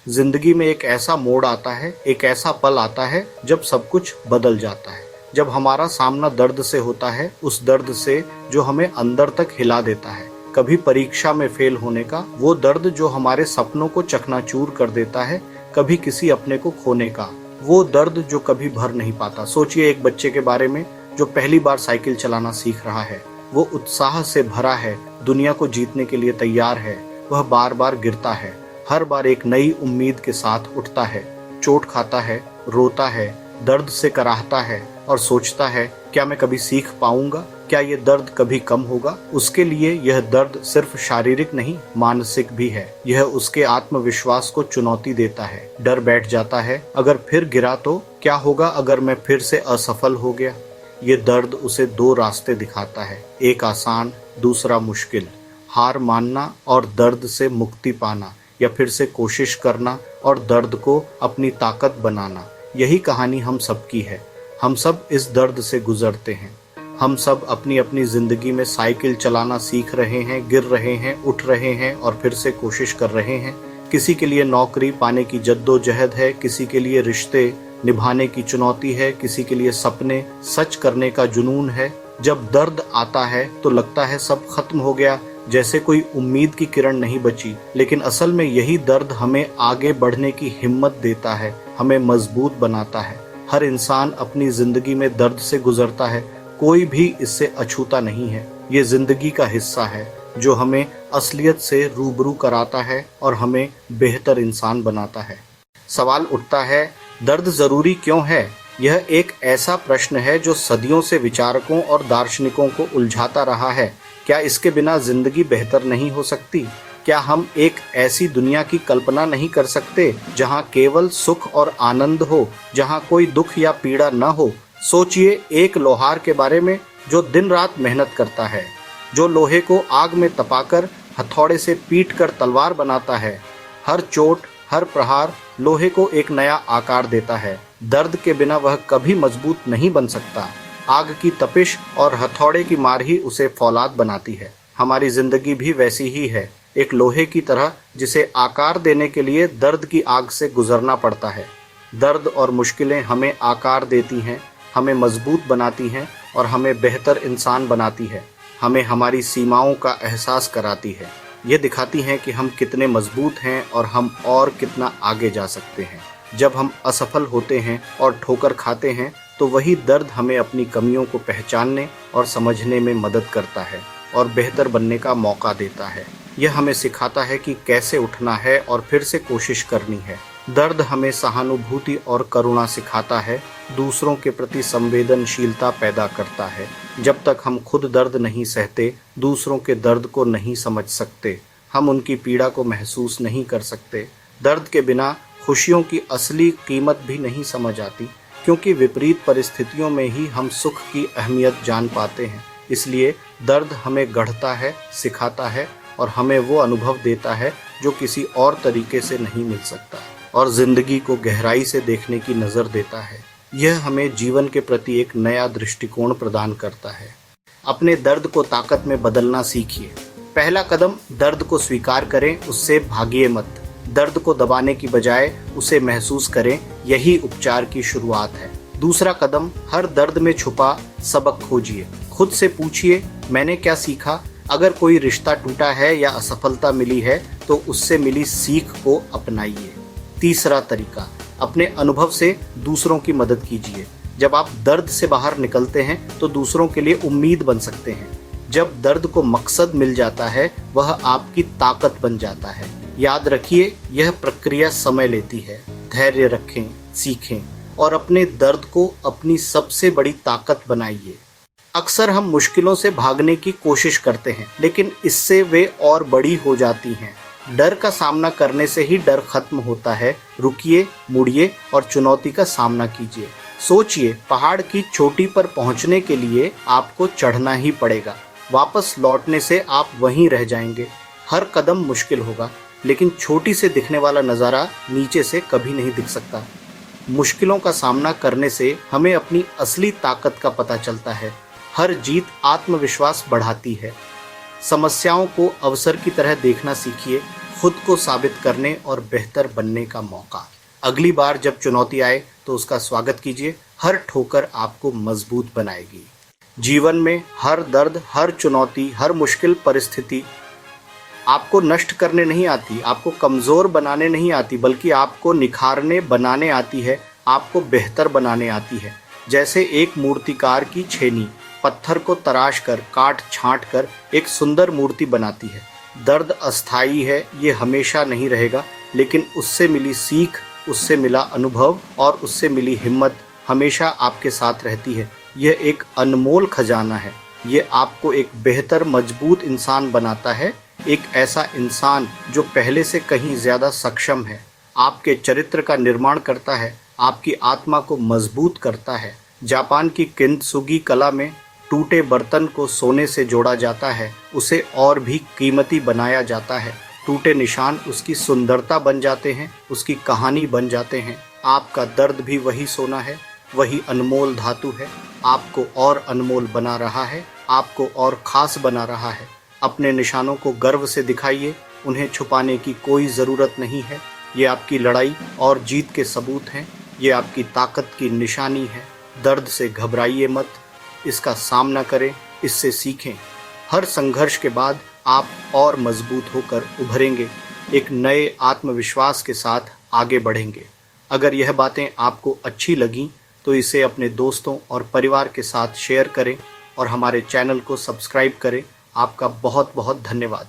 जिंदगी में एक ऐसा मोड़ आता है, एक ऐसा पल आता है जब सब कुछ बदल जाता है। जब हमारा सामना दर्द से होता है, उस दर्द से जो हमें अंदर तक हिला देता है। कभी परीक्षा में फेल होने का वो दर्द जो हमारे सपनों को चकनाचूर कर देता है, कभी किसी अपने को खोने का वो दर्द जो कभी भर नहीं पाता। सोचिए एक बच्चे के बारे में जो पहली बार साइकिल चलाना सीख रहा है। वो उत्साह से भरा है, दुनिया को जीतने के लिए तैयार है। वह बार बार गिरता है, हर बार एक नई उम्मीद के साथ उठता है, चोट खाता है, रोता है, दर्द से कराहता है और सोचता है क्या मैं कभी सीख पाऊंगा, क्या ये दर्द कभी कम होगा। उसके लिए यह दर्द सिर्फ शारीरिक नहीं, मानसिक भी है। यह उसके आत्मविश्वास को चुनौती देता है। डर बैठ जाता है, अगर फिर गिरा तो क्या होगा, अगर मैं फिर से असफल हो गया। ये दर्द उसे दो रास्ते दिखाता है, एक आसान, दूसरा मुश्किल। हार मानना और दर्द से मुक्ति पाना, या फिर से कोशिश करना और दर्द को अपनी ताकत बनाना। यही कहानी हम सब की है। हम सब इस दर्द से गुजरते हैं। हम सब अपनी अपनी जिंदगी में साइकिल चलाना सीख रहे हैं, गिर रहे हैं, उठ रहे हैं और फिर से कोशिश कर रहे हैं। किसी के लिए नौकरी पाने की जद्दोजहद है, किसी के लिए रिश्ते निभाने की चुनौती है, किसी के लिए सपने सच करने का जुनून है। जब दर्द आता है तो लगता है सब खत्म हो गया, जैसे कोई उम्मीद की किरण नहीं बची। लेकिन असल में यही दर्द हमें आगे बढ़ने की हिम्मत देता है, हमें मजबूत बनाता है। हर इंसान अपनी जिंदगी में दर्द से गुजरता है, कोई भी इससे अछूता नहीं है। ये जिंदगी का हिस्सा है जो हमें असलियत से रूबरू कराता है और हमें बेहतर इंसान बनाता है। सवाल उठता है, दर्द जरूरी क्यों है? यह एक ऐसा प्रश्न है जो सदियों से विचारकों और दार्शनिकों को उलझाता रहा है। क्या इसके बिना जिंदगी बेहतर नहीं हो सकती? क्या हम एक ऐसी दुनिया की कल्पना नहीं कर सकते जहां केवल सुख और आनंद हो, जहां कोई दुख या पीड़ा न हो? सोचिए एक लोहार के बारे में जो दिन रात मेहनत करता है, जो लोहे को आग में तपाकर हथौड़े से पीट कर तलवार बनाता है। हर चोट, हर प्रहार लोहे को एक नया आकार देता है। दर्द के बिना वह कभी मजबूत नहीं बन सकता। आग की तपिश और हथौड़े की मार ही उसे फौलाद बनाती है। हमारी जिंदगी भी वैसी ही है, एक लोहे की तरह जिसे आकार देने के लिए दर्द की आग से गुजरना पड़ता है। दर्द और मुश्किलें हमें आकार देती हैं, हमें मजबूत बनाती हैं और हमें बेहतर इंसान बनाती है। हमें हमारी सीमाओं का एहसास कराती है। ये दिखाती हैं कि हम कितने मजबूत हैं और हम और कितना आगे जा सकते हैं। जब हम असफल होते हैं और ठोकर खाते हैं तो वही दर्द हमें अपनी कमियों को पहचानने और समझने में मदद करता है और बेहतर बनने का मौका देता है। यह हमें सिखाता है कि कैसे उठना है और फिर से कोशिश करनी है। दर्द हमें सहानुभूति और करुणा सिखाता है, दूसरों के प्रति संवेदनशीलता पैदा करता है। जब तक हम खुद दर्द नहीं सहते, दूसरों के दर्द को नहीं समझ सकते, हम उनकी पीड़ा को महसूस नहीं कर सकते। दर्द के बिना खुशियों की असली कीमत भी नहीं समझ आती, क्योंकि विपरीत परिस्थितियों में ही हम सुख की अहमियत जान पाते हैं। इसलिए दर्द हमें गढ़ता है, सिखाता है और हमें वो अनुभव देता है जो किसी और तरीके से नहीं मिल सकता, और जिंदगी को गहराई से देखने की नज़र देता है। यह हमें जीवन के प्रति एक नया दृष्टिकोण प्रदान करता है। अपने दर्द को ताकत में बदलना सीखिए। पहला कदम, दर्द को स्वीकार करें, उससे भागिए मत। दर्द को दबाने की बजाय उसे महसूस करें, यही उपचार की शुरुआत है। दूसरा कदम, हर दर्द में छुपा सबक खोजिए। खुद से पूछिए, मैंने क्या सीखा? अगर कोई रिश्ता टूटा है या असफलता मिली है तो उससे मिली सीख को अपनाइए। तीसरा तरीका, अपने अनुभव से दूसरों की मदद कीजिए। जब आप दर्द से बाहर निकलते हैं तो दूसरों के लिए उम्मीद बन सकते हैं। जब दर्द को मकसद मिल जाता है, वह आपकी ताकत बन जाता है। याद रखिए, यह प्रक्रिया समय लेती है। धैर्य रखें, सीखें और अपने दर्द को अपनी सबसे बड़ी ताकत बनाइए। अक्सर हम मुश्किलों से भागने की कोशिश करते हैं, लेकिन इससे वे और बड़ी हो जाती हैं। डर का सामना करने से ही डर खत्म होता है। रुकिए, मुड़िए और चुनौती का सामना कीजिए। सोचिए, पहाड़ की चोटी पर पहुंचने के लिए आपको चढ़ना ही पड़ेगा। वापस लौटने से आप वहीं रह जाएंगे। हर कदम मुश्किल होगा, लेकिन छोटी से दिखने वाला नज़ारा नीचे से कभी नहीं दिख सकता। मुश्किलों का सामना करने से हमें अपनी असली ताकत का पता चलता है। हर जीत आत्मविश्वास बढ़ाती है। समस्याओं को अवसर की तरह देखना सीखिए, खुद को साबित करने और बेहतर बनने का मौका। अगली बार जब चुनौती आए तो उसका स्वागत कीजिए, हर ठोकर आपको मजबूत बनाएगी। जीवन में हर दर्द, हर चुनौती, हर मुश्किल परिस्थिति आपको नष्ट करने नहीं आती, आपको कमज़ोर बनाने नहीं आती, बल्कि आपको निखारने बनाने आती है, आपको बेहतर बनाने आती है। जैसे एक मूर्तिकार की छेनी पत्थर को तराश कर, काट छांट कर एक सुंदर मूर्ति बनाती है। दर्द अस्थायी है, ये हमेशा नहीं रहेगा, लेकिन उससे मिली सीख, उससे मिला अनुभव और उससे मिली हिम्मत हमेशा आपके साथ रहती है। यह एक अनमोल खजाना है। ये आपको एक बेहतर, मजबूत इंसान बनाता है, एक ऐसा इंसान जो पहले से कहीं ज़्यादा सक्षम है। आपके चरित्र का निर्माण करता है, आपकी आत्मा को मजबूत करता है। जापान की किंतसुगी कला में टूटे बर्तन को सोने से जोड़ा जाता है, उसे और भी कीमती बनाया जाता है। टूटे निशान उसकी सुंदरता बन जाते हैं, उसकी कहानी बन जाते हैं। आपका दर्द भी वही सोना है, वही अनमोल धातु है। आपको और अनमोल बना रहा है, आपको और खास बना रहा है। अपने निशानों को गर्व से दिखाइए, उन्हें छुपाने की कोई ज़रूरत नहीं है। ये आपकी लड़ाई और जीत के सबूत हैं, ये आपकी ताकत की निशानी है। दर्द से घबराइए मत, इसका सामना करें, इससे सीखें। हर संघर्ष के बाद आप और मजबूत होकर उभरेंगे, एक नए आत्मविश्वास के साथ आगे बढ़ेंगे। अगर यह बातें आपको अच्छी लगीं तो इसे अपने दोस्तों और परिवार के साथ शेयर करें और हमारे चैनल को सब्सक्राइब करें। आपका बहुत बहुत धन्यवाद।